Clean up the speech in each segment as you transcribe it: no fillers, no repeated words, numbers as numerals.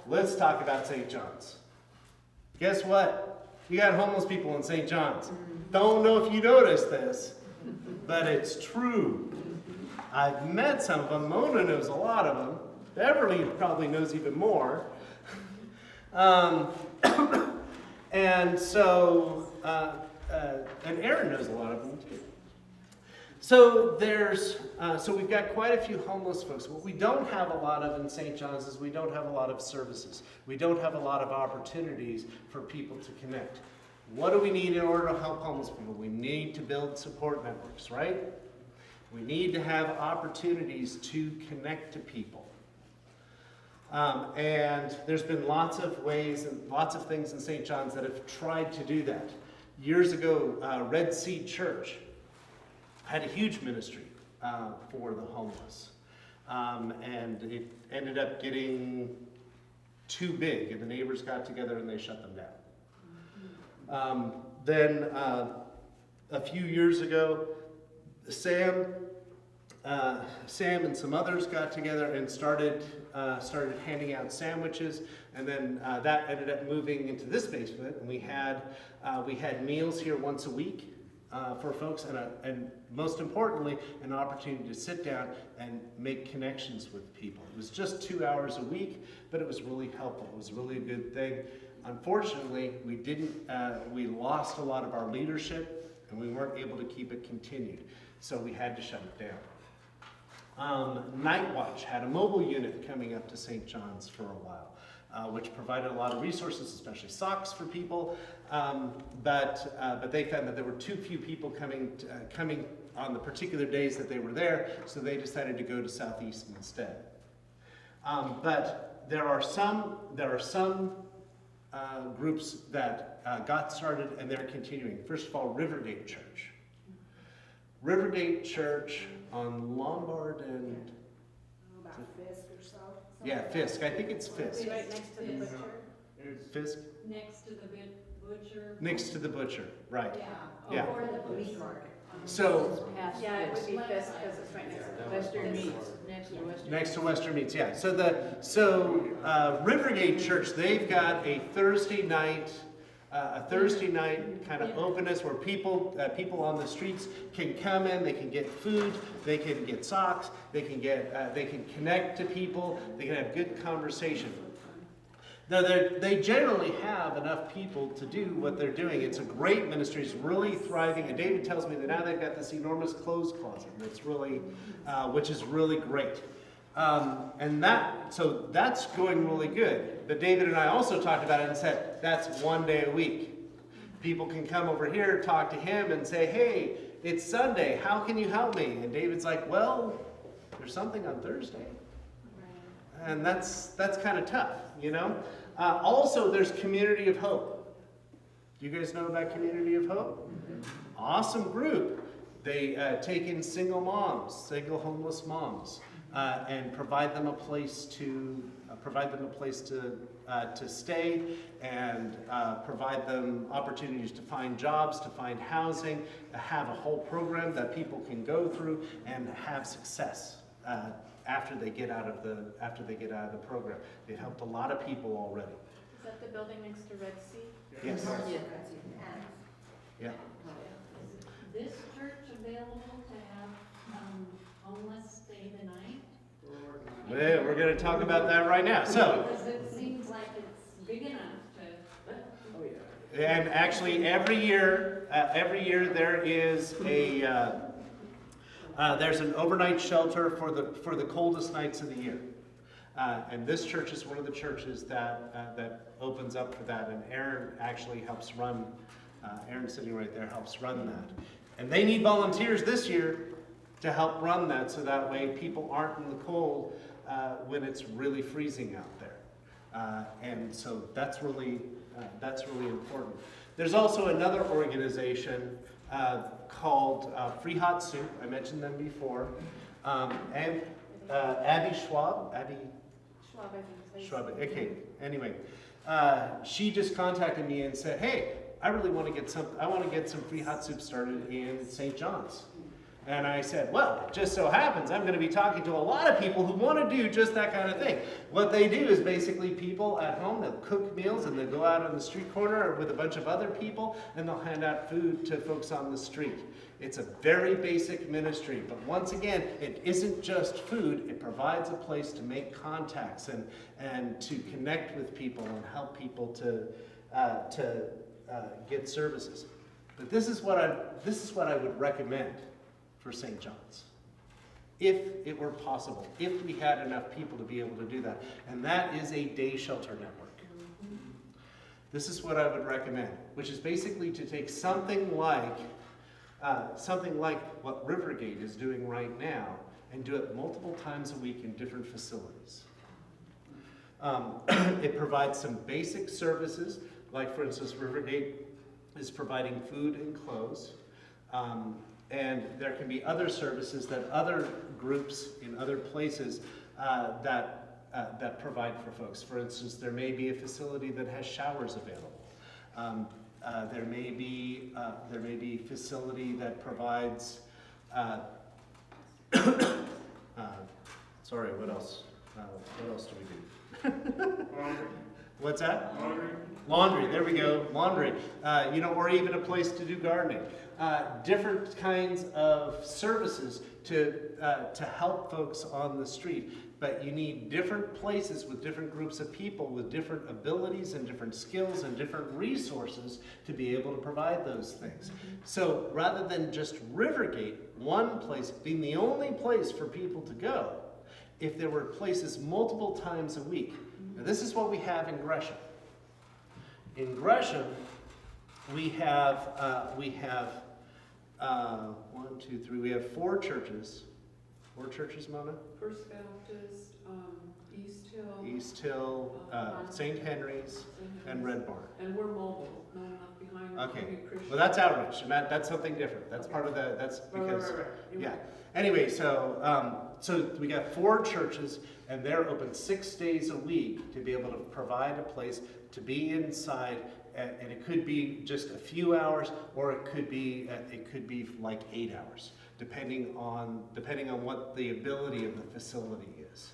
let's talk about St. John's. Guess what? You got homeless people in St. John's. Don't know if you noticed this, but it's true. I've met some of them. Mona knows a lot of them. Beverly probably knows even more. And so, and Aaron knows a lot of them too. So so we've got quite a few homeless folks. What we don't have a lot of in St. John's is we don't have a lot of services. We don't have a lot of opportunities for people to connect. What do we need in order to help homeless people? We need to build support networks, right? We need to have opportunities to connect to people. And there's been lots of ways and lots of things in St. John's that have tried to do that. Years ago, Red Seed Church had a huge ministry for the homeless. And it ended up getting too big, and the neighbors got together and they shut them down. Then a few years ago, Sam and some others got together and started handing out sandwiches, and then that ended up moving into this basement, and we had meals here once a week for folks, and most importantly, an opportunity to sit down and make connections with people. It was just 2 hours a week, but it was really helpful. It was really a good thing. Unfortunately, we lost a lot of our leadership, and we weren't able to keep it continued, so we had to shut it down. Night Watch had a mobile unit coming up to St. John's for a while, which provided a lot of resources, especially socks for people, but they found that there were too few people coming on the particular days that they were there, so they decided to go to Southeast instead. But there are some groups that got started, and they're continuing. First of all, Rivergate Church. Rivergate Church on Lombard and... About Fisk or so. Yeah, Fisk. I think it's Fisk. Right next to the butcher. Fisk? Next to the butcher. Next to the butcher, right. Yeah. Yeah. Or the meat market. So, Yeah, it would be Fisk because it's right next to the Western Meats. Meats, next to Western. next to Western Meats, yeah. So Rivergate Church, they've got a Thursday night kind of openness where people on the streets can come in, they can get food, they can get socks, they can connect to people, they can have good conversation. Now, they generally have enough people to do what they're doing. It's a great ministry. It's really thriving. And David tells me that now they've got this enormous clothes closet, which is really great. So that's going really good. But David and I also talked about it and said, that's 1 day a week. People can come over here, talk to him, and say, hey, it's Sunday. How can you help me? And David's like, well, there's something on Thursday. And that's kind of tough, you know? Also, there's Community of Hope. Do you guys know about Community of Hope? Awesome group. They take in single homeless moms, and provide them a place to stay, and provide them opportunities to find jobs, to find housing, have a whole program that people can go through and have success. After they get out of the program. They've helped a lot of people already. Is that the building next to Red Sea? Yes. Yeah. Is this church available to have homeless stay the night? Well, we're going to talk about that right now. So, Because it seems like it's big enough to. and actually every year there is there's an overnight shelter for the coldest nights of the year. And this church is one of the churches that opens up for that. And Aaron actually helps run, Aaron sitting right there helps run that. And they need volunteers this year to help run that, so that way people aren't in the cold when it's really freezing out there. And so that's really important. There's also another organization called Free Hot Soup. I mentioned them before. And Abby Schwab. Schwab, I think. Schwab. Okay. Anyway, she just contacted me and said, "Hey, I really want to get some. I want to get some free hot soup started in St. John's." And I said, well, it just so happens I'm going to be talking to a lot of people who want to do just that kind of thing. What they do is basically people at home, they'll cook meals and they'll go out on the street corner with a bunch of other people and they'll hand out food to folks on the street. It's a very basic ministry, but once again, it isn't just food. It provides a place to make contacts and to connect with people and help people to get services. But this is what I would recommend for St. John's, if it were possible, if we had enough people to be able to do that. And that is a day shelter network. This is what I would recommend, which is basically to take something like what Rivergate is doing right now and do it multiple times a week in different facilities. It provides some basic services, like for instance, Rivergate is providing food and clothes. And there can be other services that other groups in other places that provide for folks. For instance, there may be a facility that has showers available. There may be a facility that provides. Sorry, what else? What else do we do? What's that? Laundry. Laundry, there we go, laundry. Or even a place to do gardening. Different kinds of services to help folks on the street. But you need different places with different groups of people with different abilities and different skills and different resources to be able to provide those things. So rather than just Rivergate, one place being the only place for people to go, if there were places multiple times a week. Now this is what we have in Gresham. In Gresham, we have 4 churches. 4 churches, Mona? First Baptist, East Hill. East Hill, St. Henry's, and Red Barn. And we're mobile, no, not behind. Okay, Maybe Christian. well that's outreach, and that's something different. That's part of the, that's because, Right. You're yeah. right. Anyway, so we got 4 churches, and they're open 6 days a week to be able to provide a place to be inside, and it could be just a few hours, or it could be like 8 hours, depending on what the ability of the facility is.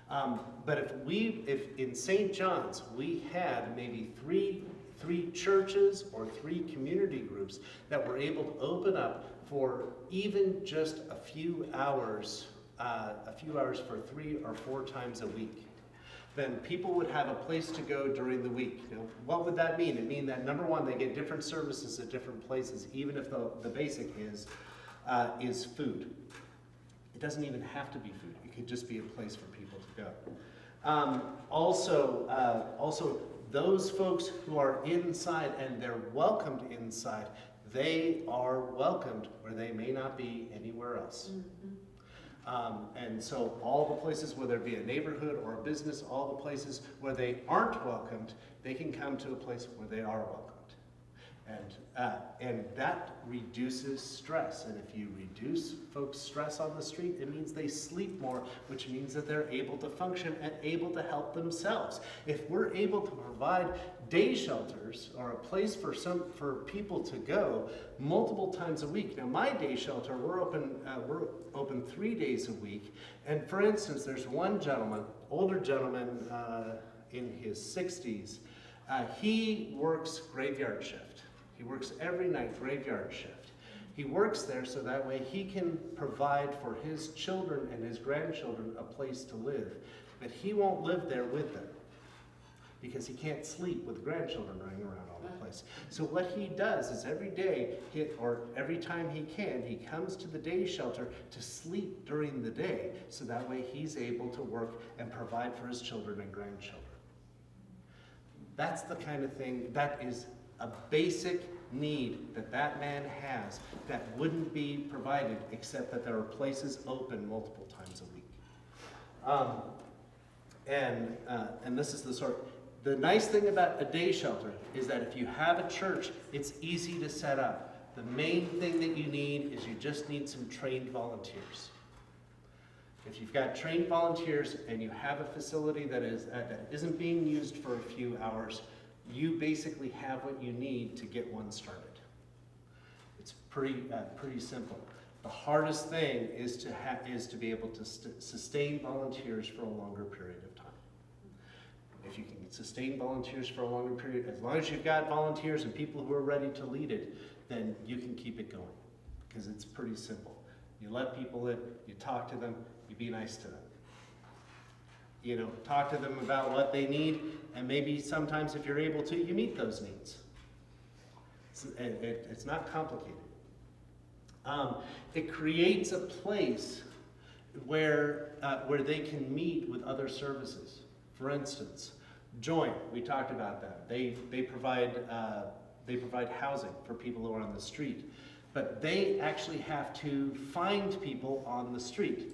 But if in St. John's we had maybe three churches or 3 community groups that were able to open up for even just a few hours for 3 or 4 times a week, then people would have a place to go during the week. Now, what would that mean? It mean that number one, they get different services at different places, even if the basic is food. It doesn't even have to be food. It could just be a place for people to go. Also, those folks who are inside and they're welcomed inside, they are welcomed where they may not be anywhere else. And so all the places, whether it be a neighborhood or a business, all the places where they aren't welcomed, they can come to a place where they are welcomed. And that reduces stress. And if you reduce folks' stress on the street, it means they sleep more, which means that they're able to function and able to help themselves. If we're able to provide day shelters or a place for people to go multiple times a week. Now, my day shelter, we're open 3 days a week. And for instance, there's one gentleman, older gentleman in his 60s. He works graveyard shift. He works every night, graveyard shift. He works there so that way he can provide for his children and his grandchildren a place to live. But he won't live there with them because he can't sleep with the grandchildren running around all the place. So what he does is every day, or every time he can, he comes to the day shelter to sleep during the day so that way he's able to work and provide for his children and grandchildren. That's the kind of thing that is a basic need that man has that wouldn't be provided except that there are places open multiple times a week. And this is the nice thing about a day shelter is that if you have a church, it's easy to set up. The main thing that you need is you just need some trained volunteers. If you've got trained volunteers and you have a facility that isn't being used for a few hours, you basically have what you need to get one started. It's pretty simple. The hardest thing is to be able to sustain volunteers for a longer period of time. If you can sustain volunteers for a longer period, as long as you've got volunteers and people who are ready to lead it, then you can keep it going, because it's pretty simple. You let people in, you talk to them, you be nice to them. You know, talk to them about what they need, and maybe sometimes if you're able to, you meet those needs. It's not complicated. It creates a place where they can meet with other services. For instance, Join, we talked about that. They provide housing for people who are on the street, but they actually have to find people on the street.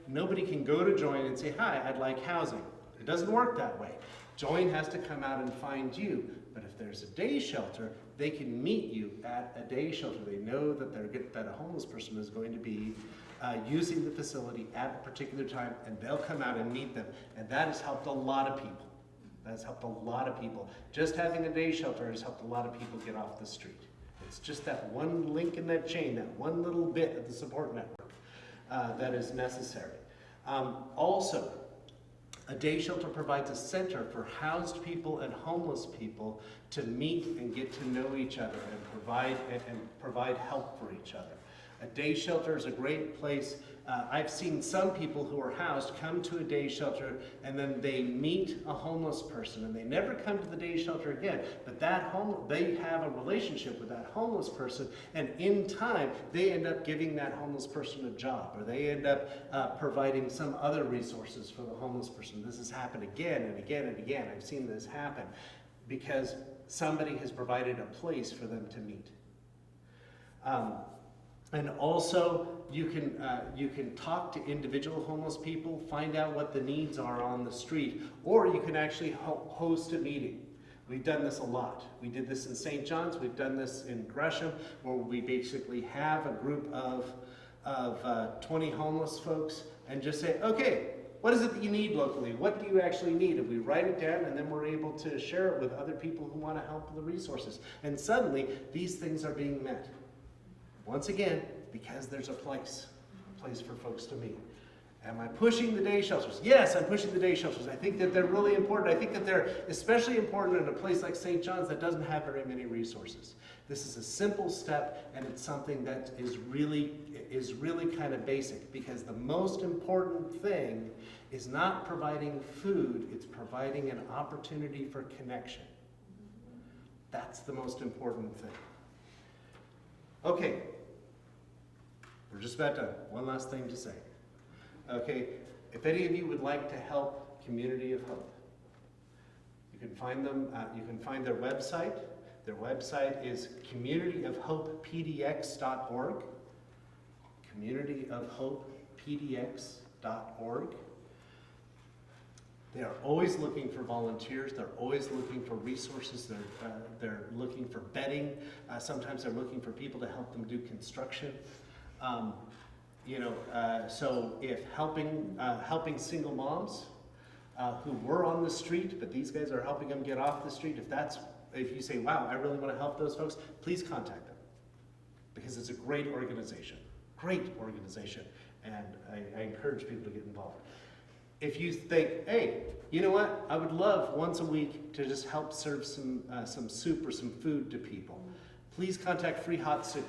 Nobody can go to Join and say, "Hi, I'd like housing." It doesn't work that way. Join has to come out and find you. But if there's a day shelter, they can meet you at a day shelter. They know that a homeless person is going to be using the facility at a particular time, and they'll come out and meet them. And that has helped a lot of people. That's helped a lot of people. Just having a day shelter has helped a lot of people get off the street. It's just that one link in that chain, that one little bit of the support network that is necessary. Also, a day shelter provides a center for housed people and homeless people to meet and get to know each other and provide help for each other. A day shelter is a great place. I've seen some people who are housed come to a day shelter and then they meet a homeless person and they never come to the day shelter again. But they have a relationship with that homeless person, and in time they end up giving that homeless person a job, or they end up providing some other resources for the homeless person. This has happened again and again and again. I've seen this happen because somebody has provided a place for them to meet. And also, you can talk to individual homeless people, find out what the needs are on the street, or you can actually host a meeting. We've done this a lot. We did this in St. John's. We've done this in Gresham, where we basically have a group of 20 homeless folks and just say, okay, what is it that you need locally? What do you actually need? And we write it down, and then we're able to share it with other people who want to help with the resources. And suddenly, these things are being met. Once again, because there's a place for folks to meet. Am I pushing the day shelters? Yes, I'm pushing the day shelters. I think that they're really important. I think that they're especially important in a place like St. John's that doesn't have very many resources. This is a simple step, and it's something that is really kind of basic, because the most important thing is not providing food, it's providing an opportunity for connection. That's the most important thing. Okay, we're just about done. One last thing to say. Okay, if any of you would like to help Community of Hope, you can find them. You can find their website. Their website is communityofhopepdx.org. Communityofhopepdx.org. They are always looking for volunteers. They're always looking for resources. They're looking for bedding. Sometimes they're looking for people to help them do construction. So if helping single moms who were on the street, but these guys are helping them get off the street, if you say, wow, I really want to help those folks, please contact them, because it's a great organization, and I encourage people to get involved. If you think, hey, you know what? I would love once a week to just help serve some soup or some food to people, please contact Free Hot Soup.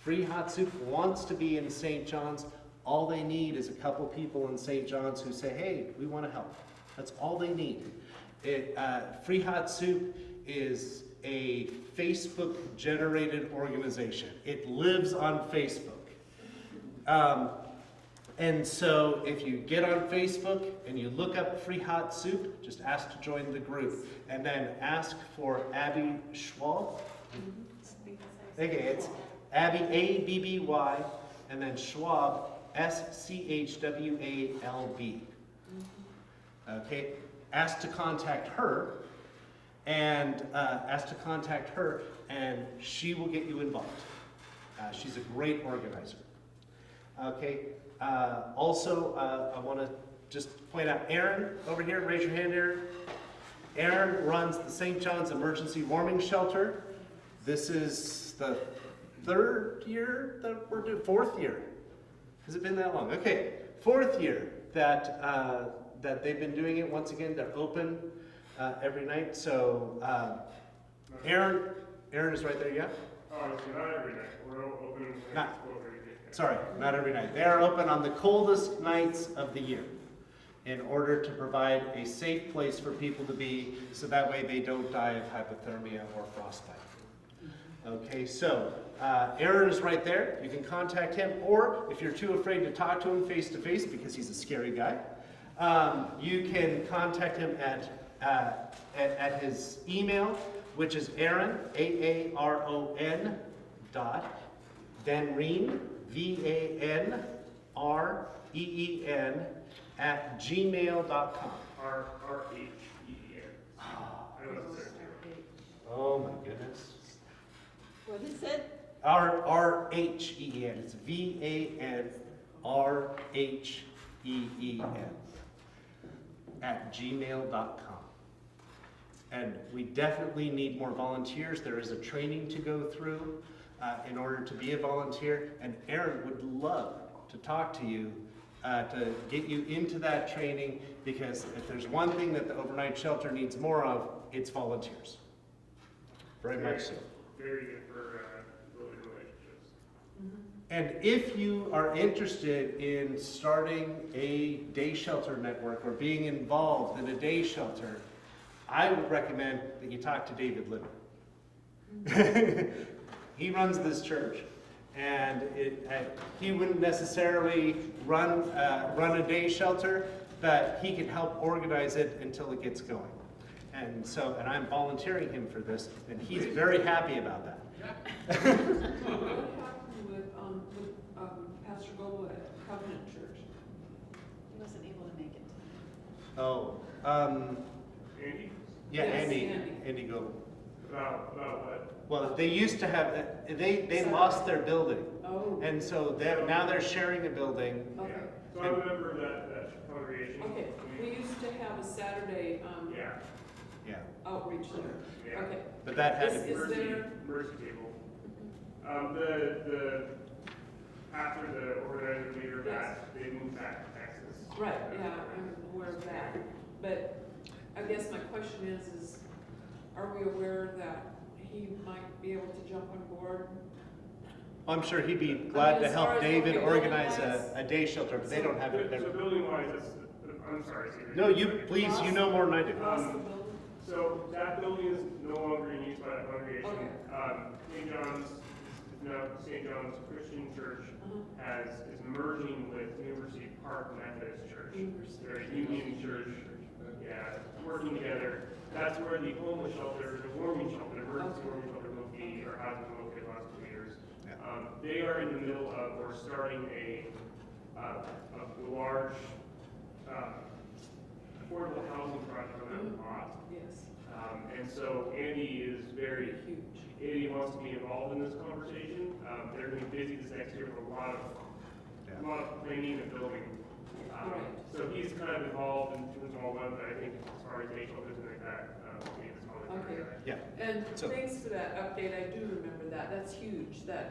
Free Hot Soup wants to be in St. John's. All they need is a couple people in St. John's who say, hey, we want to help. That's all they need. Free Hot Soup is a Facebook-generated organization. It lives on Facebook. And so if you get on Facebook and you look up Free Hot Soup, just ask to join the group. And then ask for Abby Schwab. Okay, it's Abby, A-B-B-Y, and then Schwab, S-C-H-W-A-L-B. Okay, ask to contact her, and she will get you involved. She's a great organizer. Okay. Also, I want to just point out Aaron over here. Raise your hand, Aaron. Aaron runs the St. John's Emergency Warming Shelter. This is third year that we're doing, fourth year. Has it been that long? Okay, fourth year that that they've been doing it. Once again, they're open every night. So Aaron is right there. Yeah. Oh, it's not every night. We're open. Not- Sorry, not every night. They are open on the coldest nights of the year in order to provide a safe place for people to be, so that way they don't die of hypothermia or frostbite. Okay, so Aaron is right there. You can contact him, or if you're too afraid to talk to him face to face because he's a scary guy, you can contact him at his email, which is Aaron, Aaron, Vanreen, Vanreen, @gmail.com. R-H-E-E-N. I know it's there. Oh my goodness. What is it? R-H-E-E-N. It's VANRHEEN @gmail.com. And we definitely need more volunteers. There is a training to go through in order to be a volunteer. And Aaron would love to talk to you to get you into that training, because if there's one thing that the overnight shelter needs more of, it's volunteers. Very much so. Very good for building relationships. And if you are interested in starting a day shelter network or being involved in a day shelter, I would recommend that you talk to David Litter. He runs this church, and he wouldn't necessarily run a day shelter, but he can help organize it until it gets going. And so, and I'm volunteering him for this, and he's very happy about that. What happened with Pastor Goble at Covenant Church? He wasn't able to make it. Oh, Andy, yeah, Yes, Andy Go. about what? Well, they used to have, they lost their building, Oh, and so now they're sharing a building. okay, Yeah. So I remember that congregation. okay. We used to have a Saturday Yeah, Yeah, outreach there. yeah. Okay. but that had to Is be, there- Mercy table. After the organizer leader Yes. passed, they moved back to Texas. Right, yeah, I'm aware of that. But I guess my question is are we aware that he might be able to jump on board? I'm sure he'd be glad to as far help as David what we organize organize- a day shelter, but they don't have it. So building wise, I'm sorry. Steve. No, you, please, you know more than I do. Across the building? So that building is no longer in use by the congregation. Okay. St. John's, now St. John's Christian Church Uh-huh. is merging with University Park Methodist Church. University. They're a union church, yeah, working together. That's where the homeless shelter, the warming shelter, emergency Okay. warming shelter will be, or has been located the last 2 years. Yeah. They are in the middle of, or starting a large affordable housing project on that lot. Yes, And so Andy is very, huge. Andy wants to be involved in this conversation. They're going to be busy this next year with a lot of planning and building. Right. So he's kind of involved in terms of all that, but I think as far as day shelters and like that, he is probably the Okay. guy. Yeah, And So- thanks for that update, I do remember that, that's huge, Yeah.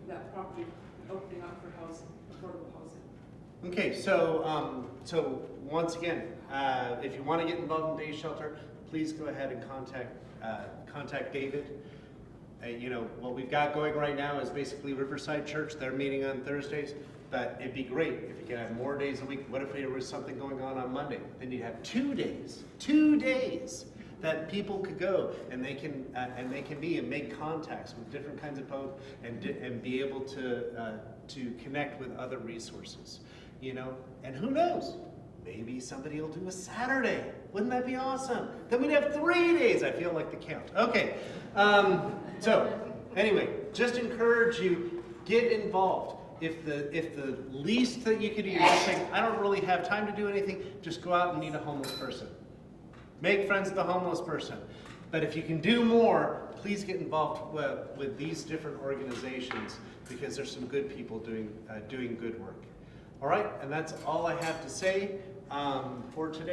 that property opening up for housing, affordable housing. okay, so, so once again, if you want to get involved in day shelter, please go ahead and contact David. You know, what we've got going right now is basically Riverside Church. They're meeting on Thursdays, but it'd be great if you could have more days a week. What if there was something going on Monday? Then you'd have 2 days that people could go and they can be and make contacts with different kinds of folks and be able to connect with other resources. You know, and who knows? Maybe somebody will do a Saturday. Wouldn't that be awesome? Then we'd have 3 days. I feel like the count. Okay. So anyway, just encourage you, get involved. If the least that you could do, you're just saying, I don't really have time to do anything, just go out and meet a homeless person. Make friends with a homeless person. But if you can do more, please get involved with these different organizations, because there's some good people doing good work. All right, and that's all I have to say for today.